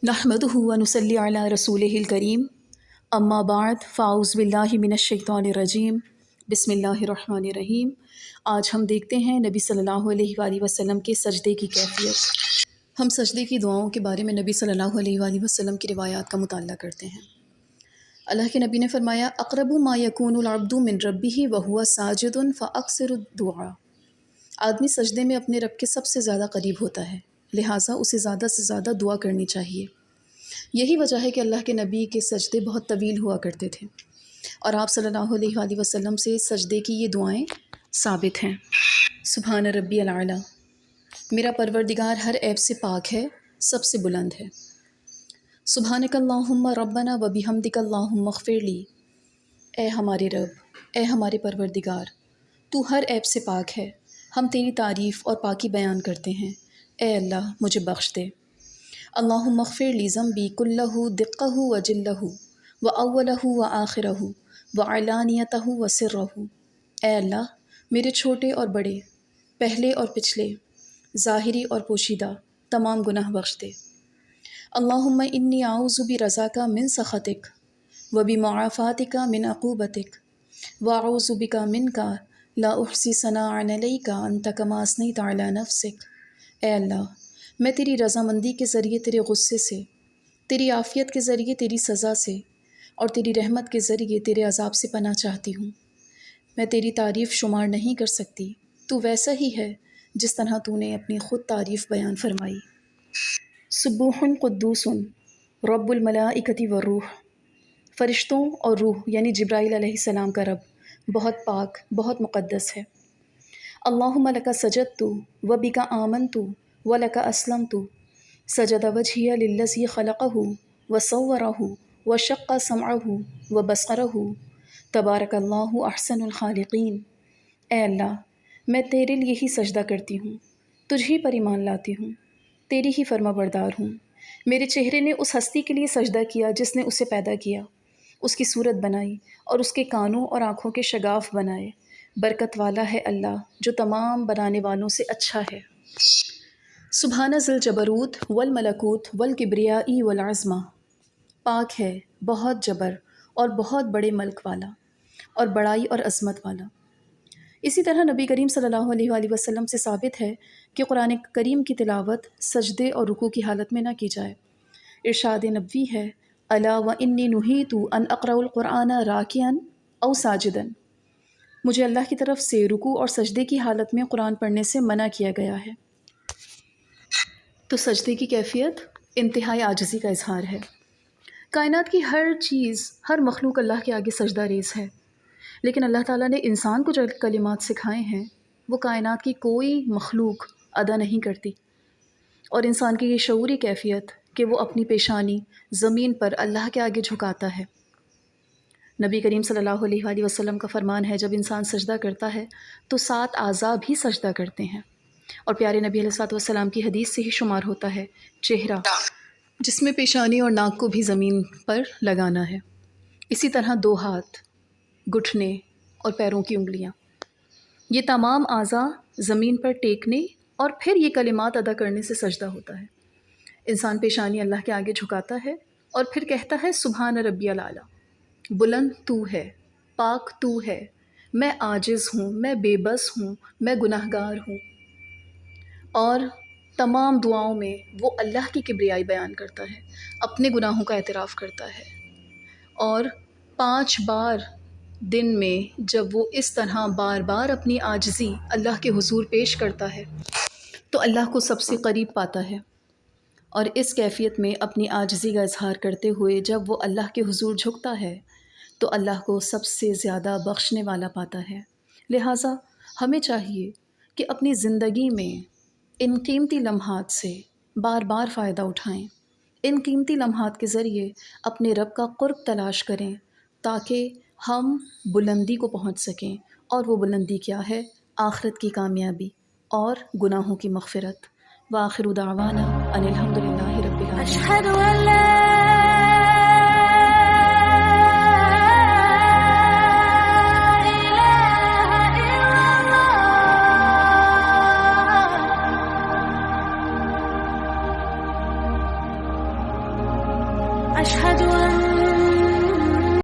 نحمدہ و نصلی علی رسولہ الکریم اما بعد فاعوذ باللہ من الشیطان الرجیم بسم اللہ الرحمن الرحیم۔ آج ہم دیکھتے ہیں نبی صلی اللہ علیہ وآلہ وسلم کے سجدے کی کیفیت۔ ہم سجدے کی دعاؤں کے بارے میں نبی صلی اللہ علیہ وآلہ وسلم کی روایات کا مطالعہ کرتے ہیں۔ اللہ کے نبی نے فرمایا اقرب ما یکون العبد من ربہ وہو ساجد فاکثر الدعاء۔ آدمی سجدے میں اپنے رب کے سب سے زیادہ قریب ہوتا ہے، لہٰذا اسے زیادہ سے زیادہ دعا کرنی چاہیے۔ یہی وجہ ہے کہ اللہ کے نبی کے سجدے بہت طویل ہوا کرتے تھے، اور آپ صلی اللہ علیہ وآلہ وسلم سے سجدے کی یہ دعائیں ثابت ہیں۔ سبحان ربی الاعلیٰ، میرا پروردگار ہر عیب سے پاک ہے، سب سے بلند ہے۔ سبحانک اللہم ربنا و بحمدک اللہم اغفر لی، اے ہمارے رب، اے ہمارے پروردگار، تو ہر عیب سے پاک ہے، ہم تیری تعریف اور پاکی بیان کرتے ہیں، اے اللہ مجھے بخش دے۔ اللہم اغفر لی ذنبی کلہ دقہ و جلہ و اولہ و آخرہ و علانیتہ و سرہ۔ اے اللہ میرے چھوٹے اور بڑے، پہلے اور پچھلے، ظاہری اور پوشیدہ تمام گناہ بخش دے۔ اللہم انی اعوذ برضاک من سخطک و بمعافاتک من عقوبتک و اعوذ بک منک لا احصی ثناء علیک انت کما اثنیت علی نفسک۔ اے اللہ میں تیری رضامندی کے ذریعے تیرے غصے سے، تیری عافیت کے ذریعے تیری سزا سے، اور تیری رحمت کے ذریعے تیرے عذاب سے پناہ چاہتی ہوں۔ میں تیری تعریف شمار نہیں کر سکتی، تو ویسا ہی ہے جس طرح تو نے اپنی خود تعریف بیان فرمائی۔ سبوح قدوس رب الملائکۃ والروح، فرشتوں اور روح یعنی جبرائیل علیہ السلام کا رب بہت پاک، بہت مقدس ہے۔ اللہم لک سجدت و بک آمنت وَلَكَ أَسْلَمْتُ سَجَدَ وَجْهِيَ لِلَّذِي خَلَقَهُ وَصَوَّرَهُ وَشَقَّ سَمْعَهُ وَبَصَرَهُ تبارک اللہ احسن الخالقین۔ اے اللہ میں تیرے لیے ہی سجدہ کرتی ہوں، تجھ ہی پر ایمان لاتی ہوں، تیری ہی فرما بردار ہوں۔ میرے چہرے نے اس ہستی کے لیے سجدہ کیا جس نے اسے پیدا کیا، اس کی صورت بنائی اور اس کے کانوں اور آنکھوں کے شگاف بنائے۔ برکت والا ہے اللہ جو تمام بنانے والوں سے اچھا ہے۔ سبحان ذی الجبروت والملکوت والکبریاء والعظمہ، پاک ہے بہت جبر اور بہت بڑے ملک والا اور بڑائی اور عظمت والا۔ اسی طرح نبی کریم صلی اللہ علیہ وآلہ وسلم سے ثابت ہے کہ قرآن کریم کی تلاوت سجدے اور رکوع کی حالت میں نہ کی جائے۔ ارشاد نبوی ہے الا وانی نہیت ان اقرأ القرآن راکعا او ساجدا، مجھے اللہ کی طرف سے رکوع اور سجدے کی حالت میں قرآن پڑھنے سے منع کیا گیا ہے۔ تو سجدے کی کیفیت انتہائی عاجزی کا اظہار ہے۔ کائنات کی ہر چیز، ہر مخلوق اللہ کے آگے سجدہ ریز ہے، لیکن اللہ تعالیٰ نے انسان کو جو کلمات سکھائے ہیں وہ کائنات کی کوئی مخلوق ادا نہیں کرتی، اور انسان کی یہ شعوری کیفیت کہ وہ اپنی پیشانی زمین پر اللہ کے آگے جھکاتا ہے۔ نبی کریم صلی اللہ علیہ وآلہ وسلم کا فرمان ہے جب انسان سجدہ کرتا ہے تو 7 اعضاء بھی سجدہ کرتے ہیں، اور پیارے نبی علیہ الصلوۃ والسلام کی حدیث سے ہی شمار ہوتا ہے چہرہ، جس میں پیشانی اور ناک کو بھی زمین پر لگانا ہے۔ اسی طرح 2 ہاتھ، گھٹنے اور پیروں کی انگلیاں، یہ تمام اعضاء زمین پر ٹیکنے اور پھر یہ کلمات ادا کرنے سے سجدہ ہوتا ہے۔ انسان پیشانی اللہ کے آگے جھکاتا ہے اور پھر کہتا ہے سبحان ربی الاعلیٰ، بلند تو ہے، پاک تو ہے، میں عاجز ہوں، میں بے بس ہوں، میں گناہ گار ہوں۔ اور تمام دعاؤں میں وہ اللہ کی کبریائی بیان کرتا ہے، اپنے گناہوں کا اعتراف کرتا ہے، اور 5 بار دن میں جب وہ اس طرح بار بار اپنی عاجزی اللہ کے حضور پیش کرتا ہے تو اللہ کو سب سے قریب پاتا ہے، اور اس کیفیت میں اپنی عاجزی کا اظہار کرتے ہوئے جب وہ اللہ کے حضور جھکتا ہے تو اللہ کو سب سے زیادہ بخشنے والا پاتا ہے۔ لہٰذا ہمیں چاہیے کہ اپنی زندگی میں ان قیمتی لمحات سے بار بار فائدہ اٹھائیں، ان قیمتی لمحات کے ذریعے اپنے رب کا قرب تلاش کریں تاکہ ہم بلندی کو پہنچ سکیں، اور وہ بلندی کیا ہے؟ آخرت کی کامیابی اور گناہوں کی مغفرت۔ وآخر دعوانا ان الحمد للہ رب العالمین۔ أشهد أن